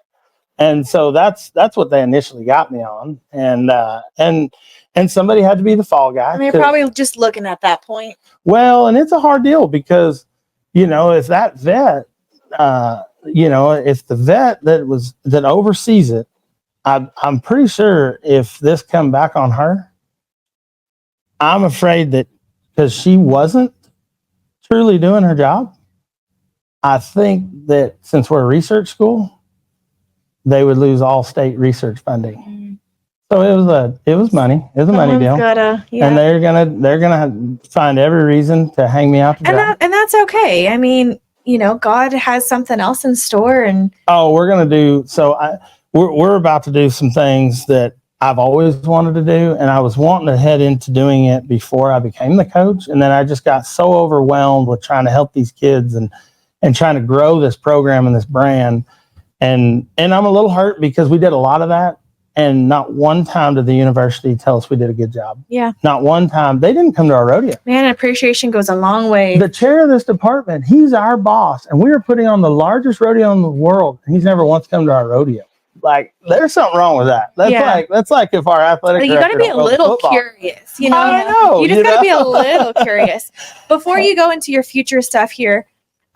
Speaker 2: And so that's what they initially got me on. And somebody had to be the fall guy.
Speaker 1: I mean, you're probably just looking at that point.
Speaker 2: Well, and it's a hard deal because, you know, if that vet, you know, if the vet that oversees it, I'm pretty sure if this come back on her, I'm afraid that because she wasn't truly doing her job, I think that since we're a research school, they would lose all state research funding. So it was money. It was a money deal. And they're gonna find every reason to hang me out to dry.
Speaker 1: And that's okay. I mean, God has something else in store, and
Speaker 2: we're gonna do so. We're about to do some things that I've always wanted to do, and I was wanting to head into doing it before I became the coach, and then I just got so overwhelmed with trying to help these kids and trying to grow this program and this brand, and I'm a little hurt because we did a lot of that. And not one time did the university tell us we did a good job.
Speaker 1: Yeah.
Speaker 2: Not one time. They didn't come to our rodeo.
Speaker 1: Man, appreciation goes a long way.
Speaker 2: The chair of this department, he's our boss. And we are putting on the largest rodeo in the world. And he's never once come to our rodeo. Like, there's something wrong with that. That's like if our athletic
Speaker 1: you got to be a little curious.
Speaker 2: I know.
Speaker 1: You just got to be a little curious. Before you go into your future stuff here,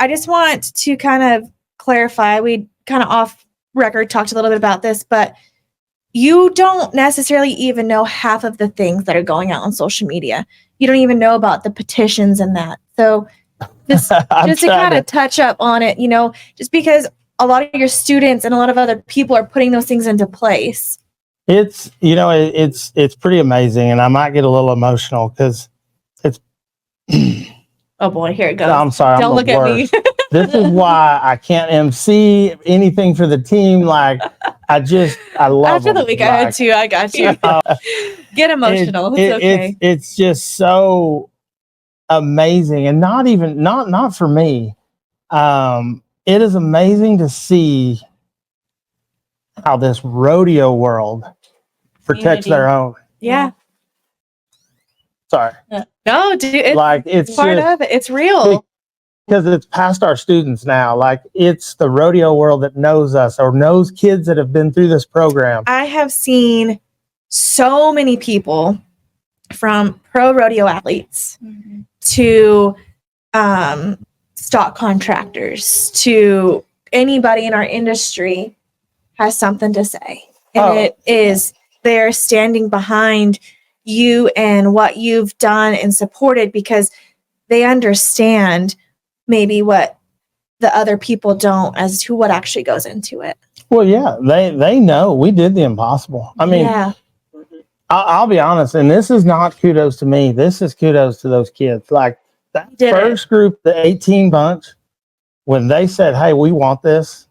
Speaker 1: I just want to kind of clarify. We kind of off record talked a little bit about this, but you don't necessarily even know half of the things that are going out on social media. You don't even know about the petitions and that. So just to kind of touch up on it, just because a lot of your students and a lot of other people are putting those things into place.
Speaker 2: It's pretty amazing. And I might get a little emotional because it's.
Speaker 1: Oh boy, here it goes.
Speaker 2: I'm sorry.
Speaker 1: Don't look at me.
Speaker 2: This is why I can't MC anything for the team. Like, I love
Speaker 1: After the week I had to, I got you. Get emotional. It's okay.
Speaker 2: It's just so amazing. And not for me. It is amazing to see how this rodeo world protects their own.
Speaker 1: Yeah.
Speaker 2: Sorry.
Speaker 1: No, dude.
Speaker 2: It's
Speaker 1: part of it. It's real.
Speaker 2: Because it's past our students now. Like, it's the rodeo world that knows us or knows kids that have been through this program.
Speaker 1: I have seen so many people, from pro rodeo athletes to stock contractors to anybody in our industry, has something to say. And it is, they're standing behind you and what you've done and supported, because they understand maybe what the other people don't as to what actually goes into it.
Speaker 2: Well, yeah, they know we did the impossible. I mean, I'll be honest, and this is not kudos to me. This is kudos to those kids. Like, that first group, the 18 bunch, when they said, "Hey, we want this,"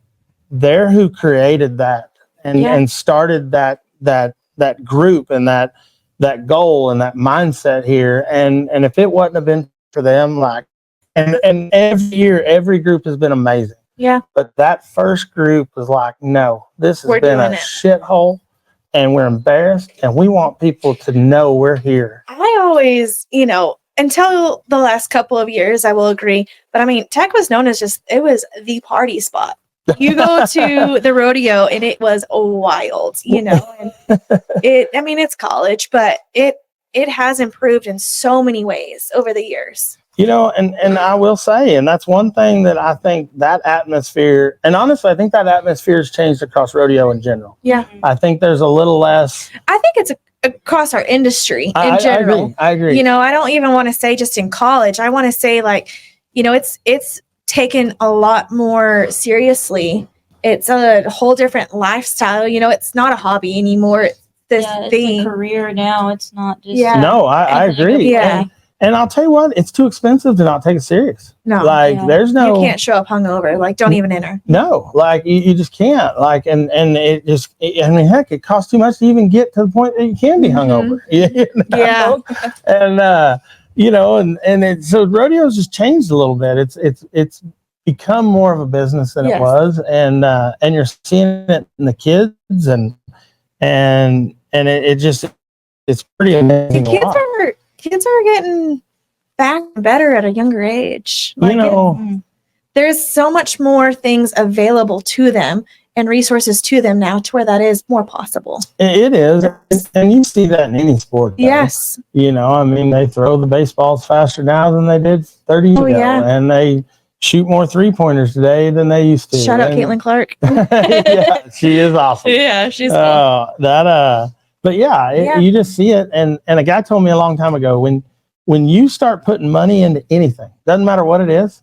Speaker 2: they're who created that and started that group and that goal and that mindset here. And if it wouldn't have been for them, like. And every year, every group has been amazing.
Speaker 1: Yeah.
Speaker 2: But that first group was like, no, this has been a shithole, and we're embarrassed, and we want people to know we're here.
Speaker 1: I always, until the last couple of years, I will agree. But I mean, Tech was known as it was the party spot. You go to the rodeo and it was wild, and it's college, but it has improved in so many ways over the years.
Speaker 2: And I will say, and that's one thing that I think that atmosphere, and honestly, I think that atmosphere has changed across rodeo in general.
Speaker 1: Yeah.
Speaker 2: I think there's a little less.
Speaker 1: I think it's across our industry in general.
Speaker 2: I agree.
Speaker 1: I don't even want to say just in college. I want to say it's taken a lot more seriously. It's a whole different lifestyle. It's not a hobby anymore. It's this thing.
Speaker 3: It's a career now. It's not just.
Speaker 1: Yeah.
Speaker 2: No, I agree.
Speaker 1: Yeah.
Speaker 2: And I'll tell you what, it's too expensive to not take it serious.
Speaker 1: No.
Speaker 2: There's no.
Speaker 1: You can't show up hungover. Like, don't even enter.
Speaker 2: No, you just can't. And it just, heck, it costs too much to even get to the point that you can be hungover.
Speaker 1: Yeah.
Speaker 2: And so rodeo's just changed a little bit. It's become more of a business than it was. And you're seeing it in the kids and it's pretty amazing.
Speaker 1: Kids are getting back better at a younger age. There's so much more things available to them and resources to them now to where that is more possible.
Speaker 2: It is. And you see that in any sport. Though.
Speaker 1: Yes.
Speaker 2: They throw the baseballs faster now than they did 30 years ago. Yeah. And they shoot more 3-pointers today than they used to.
Speaker 1: Shout out Caitlin Clark.
Speaker 2: Yeah, she is awesome.
Speaker 1: Yeah, she's cool.
Speaker 2: But you just see it. And a guy told me a long time ago, when you start putting money into anything, doesn't matter what it is,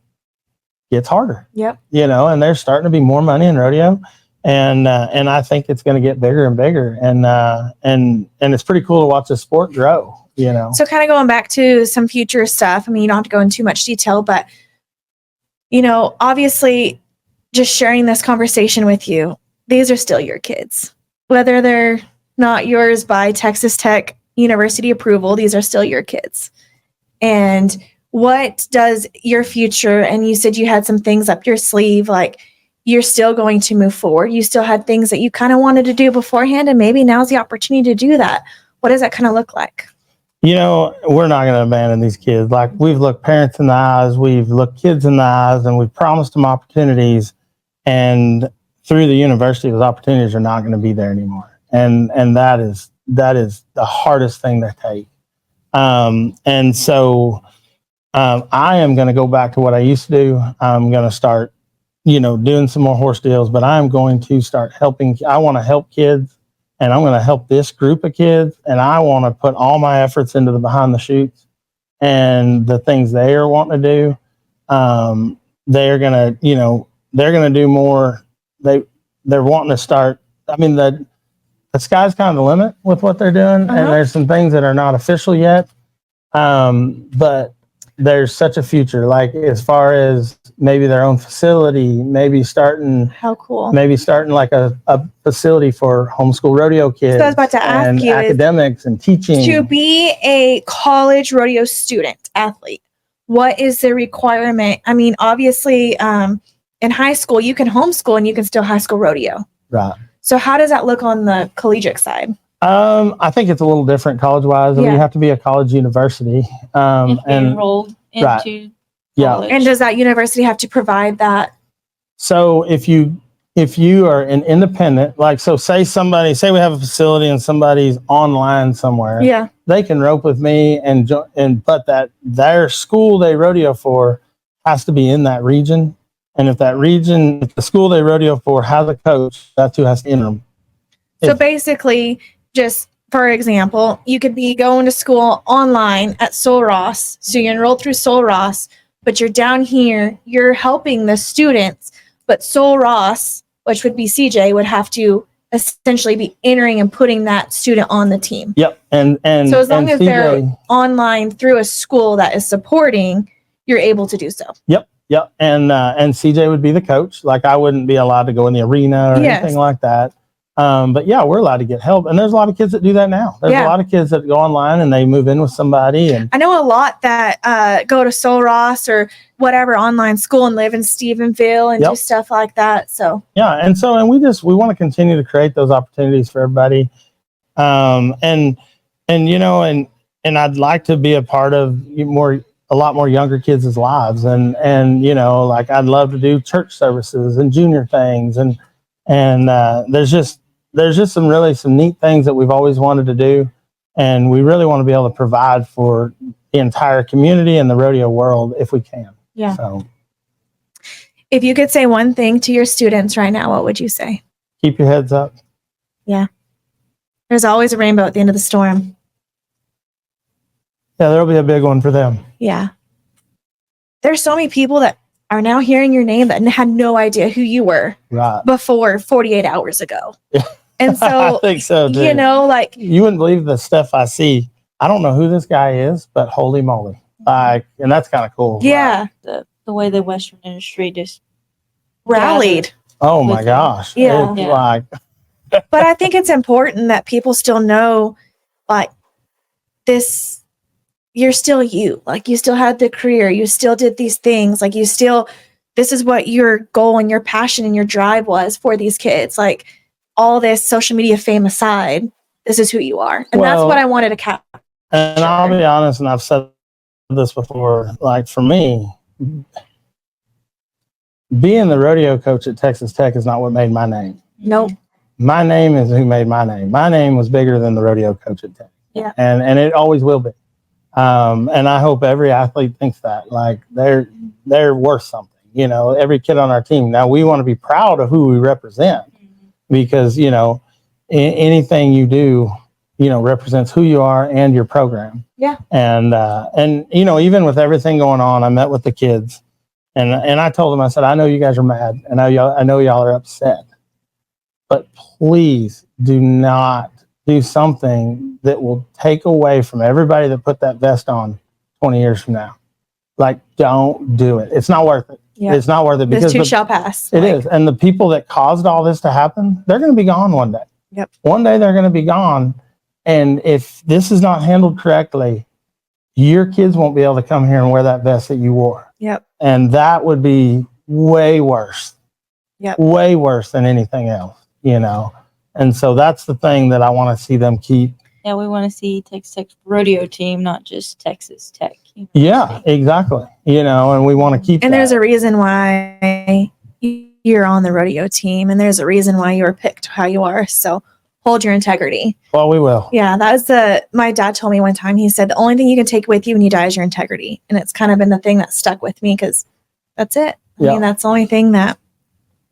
Speaker 2: it gets harder.
Speaker 1: Yep.
Speaker 2: And there's starting to be more money in rodeo. And I think it's going to get bigger and bigger. And it's pretty cool to watch the sport grow,
Speaker 1: So kind of going back to some future stuff. I mean, you don't have to go into too much detail, but, obviously just sharing this conversation with you, these are still your kids. Whether they're not yours by Texas Tech University approval, these are still your kids. And what does your future, and you said you had some things up your sleeve, like you're still going to move forward. You still had things that you kind of wanted to do beforehand, and maybe now's the opportunity to do that. What does that kind of look like?
Speaker 2: We're not going to abandon these kids. Like, we've looked parents in the eyes, we've looked kids in the eyes, and we've promised them opportunities. And through the university, those opportunities are not going to be there anymore. And that is the hardest thing to take. And so I am going to go back to what I used to do. I'm going to start, doing some more horse deals, but I'm going to start helping. I want to help kids, and I'm going to help this group of kids. And I want to put all my efforts into the behind the chutes and the things they are wanting to do. They're going to do more. They're wanting to start. I mean, the sky's kind of the limit with what they're doing. And there's some things that are not official yet. But there's such a future, like as far as maybe their own facility, maybe starting like a facility for homeschool rodeo kids.
Speaker 1: So I was about to ask you,
Speaker 2: academics and teaching.
Speaker 1: To be a college rodeo athlete, what is the requirement? I mean, obviously, in high school, you can homeschool and you can still high school rodeo.
Speaker 2: Right.
Speaker 1: So how does that look on the collegiate side?
Speaker 2: I think it's a little different college-wise. You have to be a college university.
Speaker 3: And enrolled into college.
Speaker 2: Yeah.
Speaker 1: And does that university have to provide that?
Speaker 2: So if you are an independent, like, so say we have a facility and somebody's online somewhere, they can rope with me but that their school they rodeo for has to be in that region. And if the school they rodeo for has a coach, that's who has to enter them.
Speaker 1: So basically, just for example, you could be going to school online at Sul Ross. So you enroll through Sul Ross, but you're down here, you're helping the students, but Sul Ross, which would be CJ, would have to essentially be entering and putting that student on the team.
Speaker 2: Yep. And
Speaker 1: so as long as
Speaker 2: CJ,
Speaker 1: they're online through a school that is supporting, you're able to do so.
Speaker 2: Yep. And CJ would be the coach. Like, I wouldn't be allowed to go in the arena or anything like that. But we're allowed to get help. And there's a lot of kids that do that now. There's a lot of kids that go online and they move in with somebody. And
Speaker 1: I know a lot that go to Sul Ross or whatever online school and live in Stephenville and do stuff like that. So
Speaker 2: and we want to continue to create those opportunities for everybody. And I'd like to be a part of a lot more younger kids' lives. And like, I'd love to do church services and junior things. And there's just some neat things that we've always wanted to do. And we really want to be able to provide for the entire community and the rodeo world if we can.
Speaker 1: Yeah.
Speaker 2: So
Speaker 1: if you could say one thing to your students right now, what would you say?
Speaker 2: Keep your heads up.
Speaker 1: Yeah. There's always a rainbow at the end of the storm.
Speaker 2: Yeah, there'll be a big one for them.
Speaker 1: Yeah. There's so many people that are now hearing your name that had no idea who you were before 48 hours ago. Yeah. And so,
Speaker 2: I think so, too.
Speaker 1: Like,
Speaker 2: you wouldn't believe the stuff I see. I don't know who this guy is, but holy moly. Like, and that's kind of cool.
Speaker 1: Yeah.
Speaker 3: Right? The way the Western industry just
Speaker 1: rallied.
Speaker 2: Oh my gosh.
Speaker 1: Yeah.
Speaker 2: Like,
Speaker 1: but I think it's important that people still know, like, this, you're still you. Like, you still had the career. You still did these things. Like, this is what your goal and your passion and your drive was for these kids. Like, all this social media fame aside, this is who you are. And that's what I wanted to capture.
Speaker 2: And I'll be honest, and I've said this before, like, for me, being the rodeo coach at Texas Tech is not what made my name.
Speaker 1: Nope.
Speaker 2: My name is who made my name. My name was bigger than the rodeo coach at Tech.
Speaker 1: Yeah.
Speaker 2: And it always will be. And I hope every athlete thinks that, like, they're worth something, every kid on our team. Now, we want to be proud of who we represent because, anything you do represents who you are and your program.
Speaker 1: Yeah.
Speaker 2: And even with everything going on, I met with the kids and I told them, I said, I know you guys are mad and I know y'all are upset, but please do not do something that will take away from everybody that put that vest on 20 years from now. Like, don't do it. It's not worth it. Yep. It's not worth it because
Speaker 1: this too shall pass.
Speaker 2: It is. And the people that caused all this to happen, they're going to be gone one day.
Speaker 1: Yep.
Speaker 2: One day they're going to be gone. And if this is not handled correctly, your kids won't be able to come here and wear that vest that you wore.
Speaker 1: Yep.
Speaker 2: And that would be way worse.
Speaker 1: Yep.
Speaker 2: Way worse than anything else, And so that's the thing that I want to see them keep.
Speaker 3: Yeah, we want to see Texas Tech's rodeo team, not just Texas Tech.
Speaker 2: Yeah, exactly. And we want to keep
Speaker 1: And
Speaker 2: that.
Speaker 1: there's a reason why you're on the rodeo team, and there's a reason why you were picked how you are. So hold your integrity.
Speaker 2: Well, we will.
Speaker 1: Yeah, my dad told me one time, he said, the only thing you can take with you when you die is your integrity. And it's kind of been the thing that stuck with me because that's it. I mean, that's the only thing that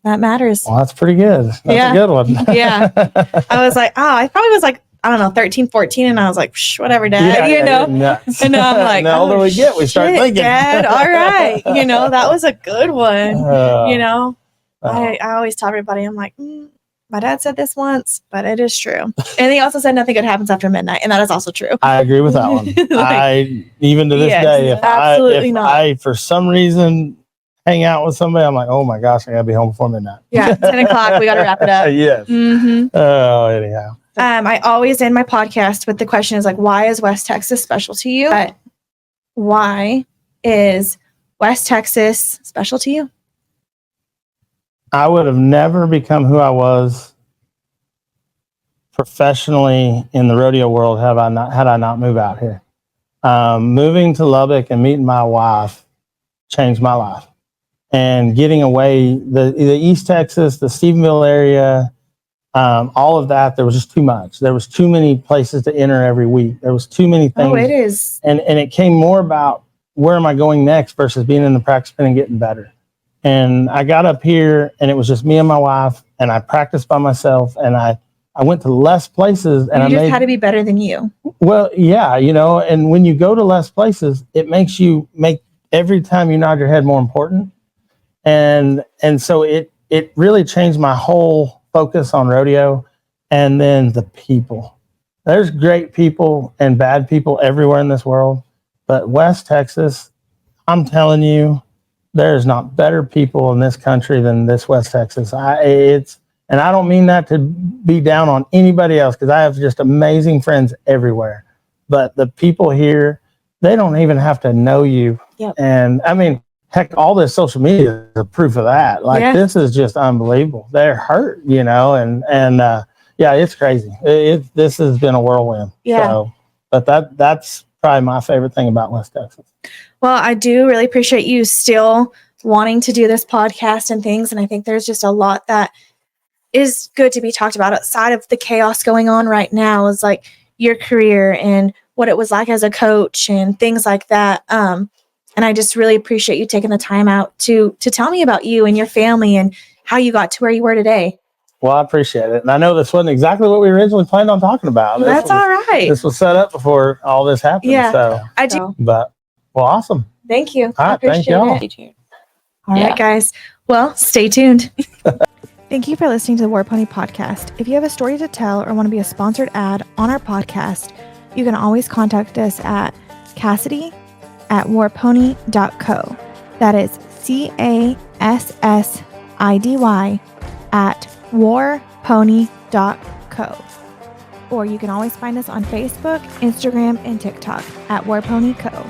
Speaker 1: matters.
Speaker 2: Well, that's pretty good. That's a good one.
Speaker 1: Yeah. I was like, I probably was like, I don't know, 13, 14. And I was like, whatever, Dad, And now I'm like,
Speaker 2: the older we get, we start thinking.
Speaker 1: Dad, all right. That was a good one. I always tell everybody, I'm like, my dad said this once, but it is true. And he also said nothing good happens after midnight. And that is also true.
Speaker 2: I agree with that one. Even to this day, if I, for some reason, hang out with somebody, I'm like, oh my gosh, I gotta be home before midnight.
Speaker 1: Yeah, 10 o'clock, we gotta wrap it up.
Speaker 2: Yes.
Speaker 1: Mm-hmm.
Speaker 2: Oh, anyhow.
Speaker 1: I always end my podcast with the question is like, why is West Texas special to you? But why is West Texas special to you?
Speaker 2: I would have never become who I was professionally in the rodeo world had I not moved out here. Moving to Lubbock and meeting my wife changed my life. And getting away, the East Texas, the Stephenville area, all of that, there was just too much. There was too many places to enter every week. There was too many things.
Speaker 1: Oh, it is.
Speaker 2: And it came more about where am I going next versus being in the practice pen and getting better. And I got up here and it was just me and my wife and I practiced by myself and I went to less places and
Speaker 1: you just had to be better than you.
Speaker 2: Well, yeah, and when you go to less places, it makes you make every time you nod your head more important. And so it really changed my whole focus on rodeo. And then the people. There's great people and bad people everywhere in this world. But West Texas, I'm telling you, there's not better people in this country than this West Texas. And I don't mean that to be down on anybody else because I have just amazing friends everywhere. But the people here, they don't even have to know you.
Speaker 1: Yep. And
Speaker 2: I mean, heck, all this social media is a proof of that. This is just unbelievable. They're hurt, it's crazy. This has been a whirlwind.
Speaker 1: Yeah.
Speaker 2: So, but that's probably my favorite thing about West Texas.
Speaker 1: Well, I do really appreciate you still wanting to do this podcast and things. And I think there's just a lot that is good to be talked about outside of the chaos going on right now is like your career and what it was like as a coach and things like that. And I just really appreciate you taking the time out to tell me about you and your family and how you got to where you were today.
Speaker 2: Well, I appreciate it. And I know this wasn't exactly what we originally planned on talking about.
Speaker 1: That's all right.
Speaker 2: This was set up before all this happened.
Speaker 1: Yeah,
Speaker 2: so
Speaker 1: I do.
Speaker 2: But, well, awesome.
Speaker 1: Thank you.
Speaker 2: All right, thank y'all.
Speaker 1: All right, guys. Well, stay tuned. Thank you for listening to the War Pony Podcast. If you have a story to tell or want to be a sponsored ad on our podcast, you can always contact us at Cassidy@warpony.co. That is CASSIDY @warpony.co. Or you can always find us on Facebook, Instagram, and TikTok @warponyco.